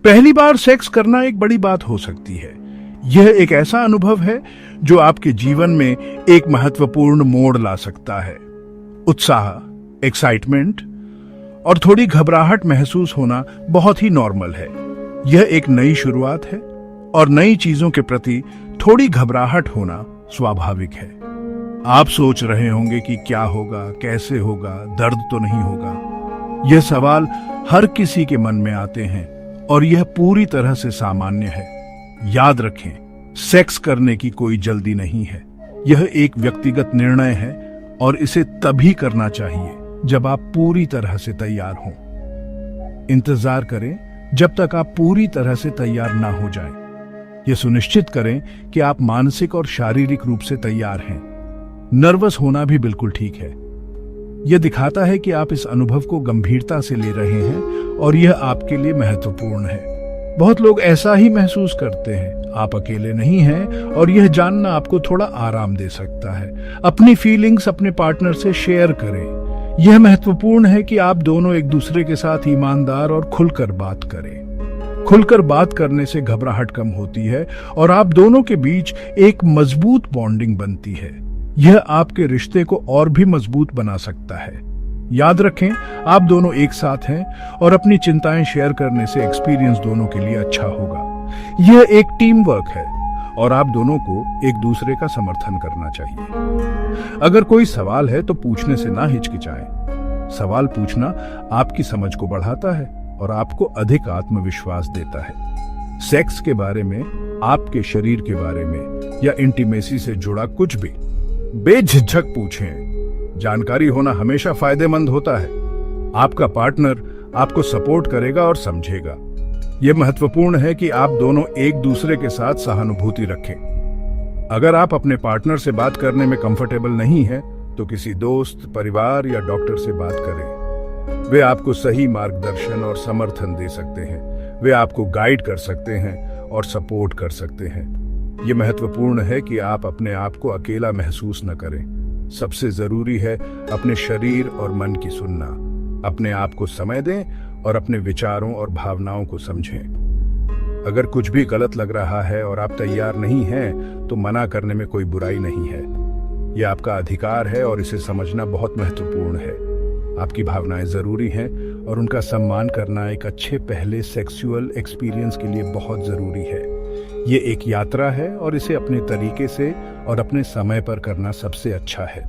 पहली बार सेक्स करना एक बड़ी बात हो सकती है। यह एक ऐसा अनुभव है जो आपके जीवन में एक महत्वपूर्ण मोड़ ला सकता है। उत्साह, एक्साइटमेंट और थोड़ी घबराहट महसूस होना बहुत ही नॉर्मल है। यह एक नई शुरुआत है और नई चीजों के प्रति थोड़ी घबराहट होना स्वाभाविक है। आप सोच रहे होंगे कि क्या होगा, कैसे होगा, दर्द तो नहीं होगा। यह सवाल हर किसी के मन में आते हैं और यह पूरी तरह से सामान्य है। याद रखें, सेक्स करने की कोई जल्दी नहीं है। यह एक व्यक्तिगत निर्णय है और इसे तभी करना चाहिए जब आप पूरी तरह से तैयार हों। इंतजार करें जब तक आप पूरी तरह से तैयार ना हो जाएं। यह सुनिश्चित करें कि आप मानसिक और शारीरिक रूप से तैयार हैं। नर्वस होना भी बिल्कुल ठीक है। यह दिखाता है कि आप इस अनुभव को गंभीरता से ले रहे हैं और यह आपके लिए महत्वपूर्ण है। बहुत लोग ऐसा ही महसूस करते हैं। आप अकेले नहीं हैं और यह जानना आपको थोड़ा आराम दे सकता है। अपनी फीलिंग्स अपने पार्टनर से शेयर करें। यह महत्वपूर्ण है कि आप दोनों एक दूसरे के साथ ईमानदार और खुलकर बात करें। खुलकर बात करने से घबराहट कम होती है और आप दोनों के बीच एक मजबूत बॉन्डिंग बनती है। यह आपके रिश्ते को और भी मजबूत बना सकता है। याद रखें, आप दोनों एक साथ हैं और अपनी चिंताएं शेयर करने से एक्सपीरियंस दोनों के लिए अच्छा होगा। यह एक टीम वर्क है और आप दोनों को एक दूसरे का समर्थन करना चाहिए। अगर कोई सवाल है तो पूछने से ना हिचकिचाएं। सवाल पूछना आपकी समझ को बढ़ाता है और आपको अधिक आत्मविश्वास देता है। सेक्स के बारे में, आपके शरीर के बारे में या इंटीमेसी से जुड़ा कुछ भी बेझिझक पूछें। जानकारी होना हमेशा फायदेमंद होता है। आपका पार्टनर आपको सपोर्ट करेगा और समझेगा। यह महत्वपूर्ण है कि आप दोनों एक दूसरे के साथ सहानुभूति रखें। अगर आप अपने पार्टनर से बात करने में कंफर्टेबल नहीं है तो किसी दोस्त, परिवार या डॉक्टर से बात करें। वे आपको सही मार्गदर्शन और समर्थन दे सकते हैं। वे आपको गाइड कर सकते हैं और सपोर्ट कर सकते हैं। यह महत्वपूर्ण है कि आप अपने आप को अकेला महसूस न करें। सबसे जरूरी है अपने शरीर और मन की सुनना। अपने आप को समय दें और अपने विचारों और भावनाओं को समझें। अगर कुछ भी गलत लग रहा है और आप तैयार नहीं हैं तो मना करने में कोई बुराई नहीं है। यह आपका अधिकार है और इसे समझना बहुत महत्वपूर्ण है। आपकी भावनाएं जरूरी हैं और उनका सम्मान करना एक अच्छे पहले सेक्सुअल एक्सपीरियंस के लिए बहुत जरूरी है। ये एक यात्रा है और इसे अपने तरीके से और अपने समय पर करना सबसे अच्छा है।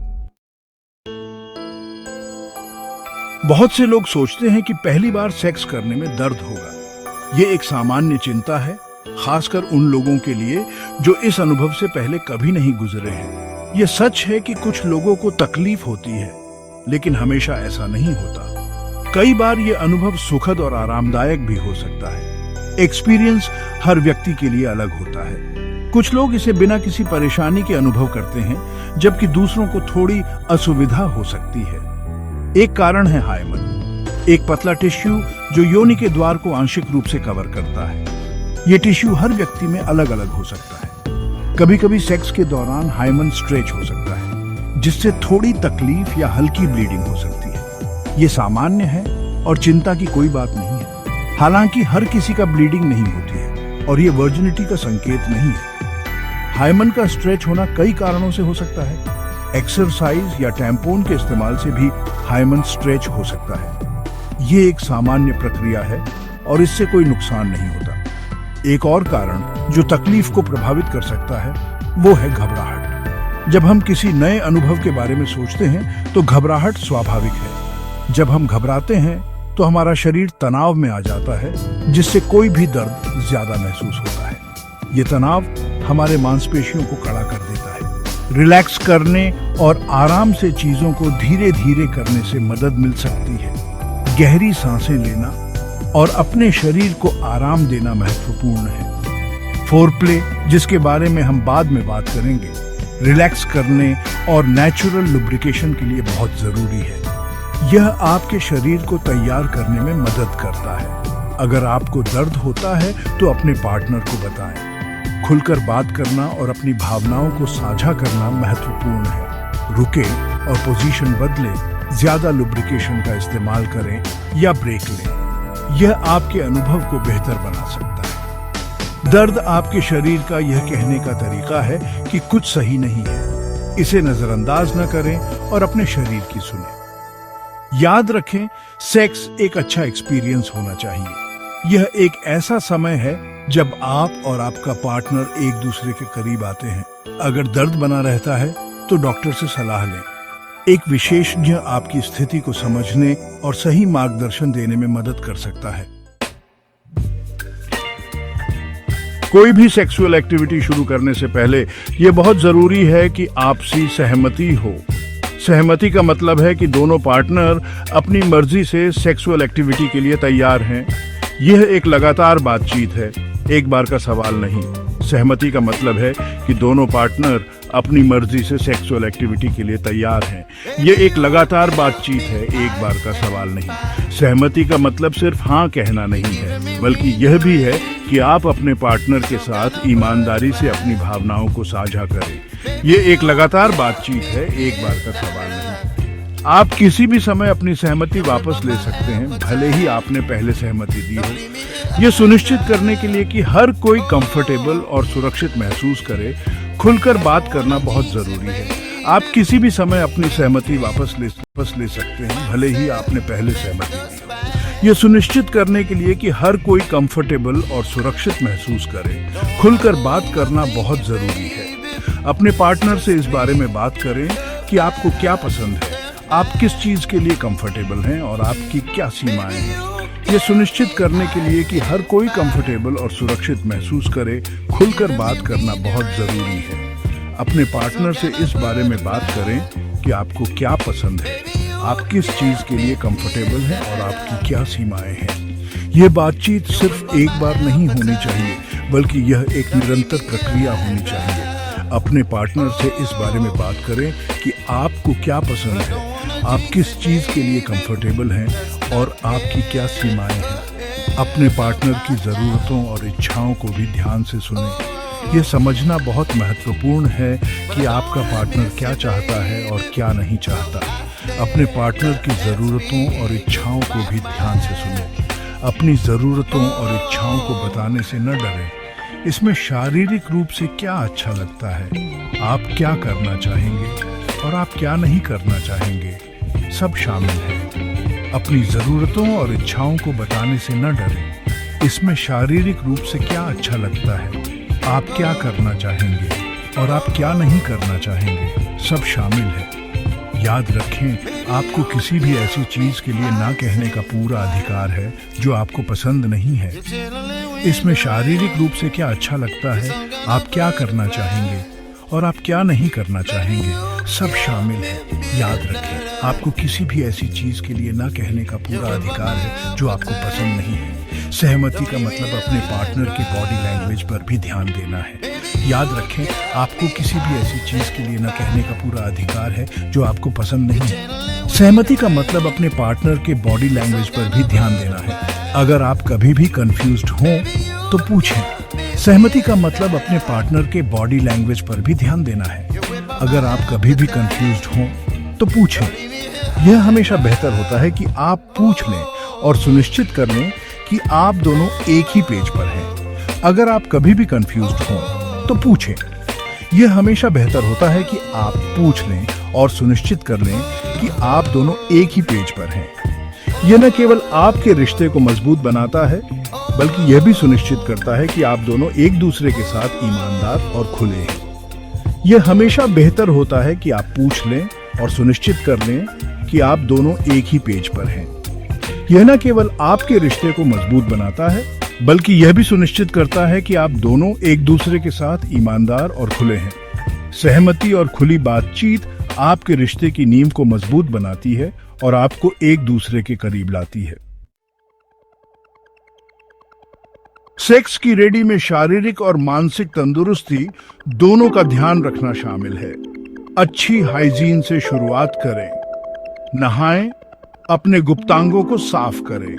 बहुत से लोग सोचते हैं कि पहली बार सेक्स करने में दर्द होगा। ये एक सामान्य चिंता है, खासकर उन लोगों के लिए जो इस अनुभव से पहले कभी नहीं गुजरे हैं। ये सच है कि कुछ लोगों को तकलीफ होती है, लेकिन हमेशा ऐसा नहीं होता। कई बार ये अनुभव सुखद और आरामदायक भी हो सकता है। एक्सपीरियंस हर व्यक्ति के लिए अलग होता है। कुछ लोग इसे बिना किसी परेशानी के अनुभव करते हैं, जबकि दूसरों को थोड़ी असुविधा हो सकती है। एक कारण है हाइमन, एक पतला टिश्यू जो योनि के द्वार को आंशिक रूप से कवर करता है। ये टिश्यू हर व्यक्ति में अलग अलग हो सकता है। कभी कभी सेक्स के दौरान हाइमन स्ट्रेच हो सकता है, जिससे थोड़ी तकलीफ या हल्की ब्लीडिंग हो सकती है। ये सामान्य है और चिंता की कोई बात नहीं है। हालांकि हर किसी का ब्लीडिंग नहीं होती है और ये वर्जिनिटी का संकेत नहीं है। हाइमन का स्ट्रेच होना कई कारणों से हो सकता है। एक्सरसाइज या टैम्पोन के इस्तेमाल से भी हाइमन स्ट्रेच हो सकता है। ये एक सामान्य प्रक्रिया है और इससे कोई नुकसान नहीं होता। एक और कारण जो तकलीफ को प्रभावित कर सकता है वो है घबराहट। जब हम किसी नए अनुभव के बारे में सोचते हैं तो घबराहट स्वाभाविक है। जब हम घबराते हैं तो हमारा शरीर तनाव में आ जाता है, जिससे कोई भी दर्द ज्यादा महसूस होता है। ये तनाव हमारे मांसपेशियों को कड़ा कर देता है। रिलैक्स करने और आराम से चीजों को धीरे धीरे करने से मदद मिल सकती है। गहरी सांसें लेना और अपने शरीर को आराम देना महत्वपूर्ण है। फोरप्ले, जिसके बारे में हम बाद में बात करेंगे, रिलैक्स करने और नेचुरल लुब्रिकेशन के लिए बहुत जरूरी है। यह आपके शरीर को तैयार करने में मदद करता है। अगर आपको दर्द होता है तो अपने पार्टनर को बताएं। खुलकर बात करना और अपनी भावनाओं को साझा करना महत्वपूर्ण है। रुके और पोजीशन बदलें, ज्यादा लुब्रिकेशन का इस्तेमाल करें या ब्रेक लें। यह आपके अनुभव को बेहतर बना सकता है। दर्द आपके शरीर का यह कहने का तरीका है कि कुछ सही नहीं है। इसे नजरअंदाज न करें और अपने शरीर की सुनें। याद रखें, सेक्स एक अच्छा एक्सपीरियंस होना चाहिए। यह एक ऐसा समय है जब आप और आपका पार्टनर एक दूसरे के करीब आते हैं। अगर दर्द बना रहता है तो डॉक्टर से सलाह लें। एक विशेषज्ञ आपकी स्थिति को समझने और सही मार्गदर्शन देने में मदद कर सकता है। कोई भी सेक्सुअल एक्टिविटी शुरू करने से पहले यह बहुत जरूरी है कि आपसी सहमति हो। सहमति का मतलब है कि दोनों पार्टनर अपनी मर्जी से सेक्सुअल एक्टिविटी के लिए तैयार हैं। यह एक लगातार बातचीत है, एक बार का सवाल नहीं। सहमति का मतलब है कि दोनों पार्टनर अपनी मर्जी से सेक्सुअल एक्टिविटी के लिए तैयार हैं। यह एक लगातार बातचीत है, एक बार का सवाल नहीं। सहमति का मतलब सिर्फ हाँ कहना नहीं है, बल्कि यह भी है कि आप अपने पार्टनर के साथ ईमानदारी से अपनी भावनाओं को साझा करें। यह एक लगातार बातचीत है, एक बार का सवाल नहीं। आप किसी भी समय अपनी सहमति वापस ले सकते हैं, भले ही आपने पहले सहमति दी हो। यह सुनिश्चित करने के लिए कि हर कोई कंफर्टेबल और सुरक्षित महसूस करे, खुलकर बात करना बहुत जरूरी है। आप किसी भी समय अपनी सहमति वापस ले सकते हैं, भले ही आपने पहले सहमति दी हो। यह सुनिश्चित करने के लिए कि हर कोई कंफर्टेबल और सुरक्षित महसूस करे, खुलकर बात करना बहुत जरूरी है। अपने पार्टनर से इस बारे में बात करें कि आपको क्या पसंद है, आप किस चीज के लिए कंफर्टेबल हैं और आपकी क्या सीमाएं हैं। यह सुनिश्चित करने के लिए कि हर कोई कंफर्टेबल और सुरक्षित महसूस करे, खुलकर बात करना बहुत जरूरी है। अपने पार्टनर से इस बारे में बात करें कि आपको क्या पसंद है, आप किस चीज के लिए कंफर्टेबल हैं और आपकी क्या सीमाएं हैं। यह बातचीत सिर्फ एक बार नहीं होनी चाहिए, बल्कि यह एक निरंतर प्रक्रिया होनी चाहिए। अपने पार्टनर से इस बारे में बात करें कि आपको क्या पसंद है, आप किस चीज के लिए कंफर्टेबल हैं और आपकी क्या सीमाएं हैं। अपने पार्टनर की जरूरतों और इच्छाओं को भी ध्यान से सुनें। यह समझना बहुत महत्वपूर्ण है कि आपका पार्टनर क्या चाहता है और क्या नहीं चाहता। अपने पार्टनर की जरूरतों और इच्छाओं को भी ध्यान से सुनें। अपनी जरूरतों और इच्छाओं को बताने से न डरें। इसमें शारीरिक रूप से क्या अच्छा लगता है, आप क्या करना चाहेंगे और आप क्या नहीं करना चाहेंगे, सब शामिल है। अपनी जरूरतों और इच्छाओं को बताने से न डरें। इसमें शारीरिक रूप से क्या अच्छा लगता है, आप क्या करना चाहेंगे और आप क्या नहीं करना चाहेंगे, सब शामिल है। याद रखें, आपको किसी भी ऐसी चीज के लिए ना कहने का पूरा अधिकार है जो आपको पसंद नहीं है। इसमें शारीरिक रूप से क्या अच्छा लगता है, आप क्या करना चाहेंगे और आप क्या नहीं करना चाहेंगे, सब शामिल है। याद रखें, आपको किसी भी ऐसी चीज के लिए ना कहने का पूरा अधिकार है जो आपको पसंद नहीं है। सहमति का मतलब अपने पार्टनर के बॉडी लैंग्वेज पर भी ध्यान देना है। याद रखें, आपको किसी भी ऐसी चीज के लिए ना कहने का पूरा अधिकार है जो आपको पसंद नहीं है। सहमति का मतलब अपने पार्टनर के बॉडी लैंग्वेज पर भी ध्यान देना है। अगर आप कभी भी कंफ्यूज्ड हों तो पूछें। सहमति का मतलब अपने पार्टनर के बॉडी लैंग्वेज पर भी ध्यान देना है। अगर आप कभी भी कंफ्यूज्ड हों तो पूछें। यह हमेशा बेहतर होता है कि आप पूछ लें और सुनिश्चित कर लें कि आप दोनों एक ही पेज पर हैं। अगर आप कभी भी कंफ्यूज्ड हों तो पूछें। यह हमेशा बेहतर होता है कि आप पूछ लें और सुनिश्चित कर लें कि आप दोनों एक ही पेज पर हैं। यह न केवल आपके रिश्ते को मजबूत बनाता है, बल्कि यह भी सुनिश्चित करता है कि आप दोनों एक दूसरे के साथ ईमानदार और खुले हैं। यह हमेशा बेहतर होता है कि आप पूछ लें और सुनिश्चित कर लें कि आप दोनों एक ही पेज पर हैं। यह न केवल आपके रिश्ते को मजबूत बनाता है, बल्कि यह भी सुनिश्चित करता है कि आप दोनों एक दूसरे के साथ ईमानदार और खुले हैं। सहमति और खुली बातचीत आपके रिश्ते की नींव को मजबूत बनाती है और आपको एक दूसरे के करीब लाती है। सेक्स की रेडी में शारीरिक और मानसिक तंदुरुस्ती दोनों का ध्यान रखना शामिल है। अच्छी हाइजीन से शुरुआत करें। नहाएं, अपने गुप्तांगों को साफ करें।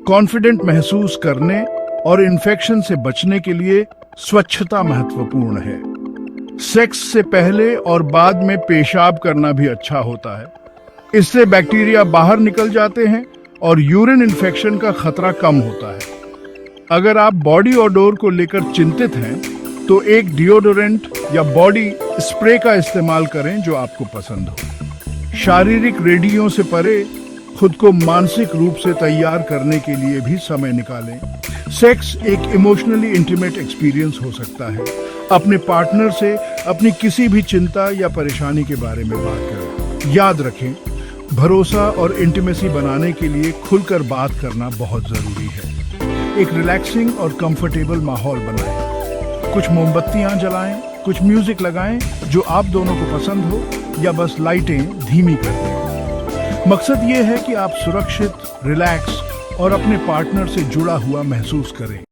कॉन्फिडेंट महसूस करने और इन्फेक्शन से बचने के लिए स्वच्छता महत्वपूर्ण है। सेक्स से पहले और बाद में पेशाब करना भी अच्छा होता है। इससे बैक्टीरिया बाहर निकल जाते हैं और यूरिन इन्फेक्शन का खतरा कम होता है। अगर आप बॉडी ओडोर को लेकर चिंतित हैं, तो एक डिओडोरेंट या बॉडी स्प्रे का इस्तेमाल करें जो आपको पसंद हो। शारीरिक रेडियो से परे खुद को मानसिक रूप से तैयार करने के लिए भी समय निकालें। सेक्स एक इमोशनली इंटीमेट एक्सपीरियंस हो सकता है। अपने पार्टनर से अपनी किसी भी चिंता या परेशानी के बारे में बात करें। याद रखें, भरोसा और इंटीमेसी बनाने के लिए खुलकर बात करना बहुत जरूरी है। एक रिलैक्सिंग और कंफर्टेबल माहौल बनाएं। कुछ मोमबत्तियां जलाएं, कुछ म्यूजिक लगाएं जो आप दोनों को पसंद हो, या बस लाइटें धीमी कर दें। मकसद ये है कि आप सुरक्षित, रिलैक्स और अपने पार्टनर से जुड़ा हुआ महसूस करें।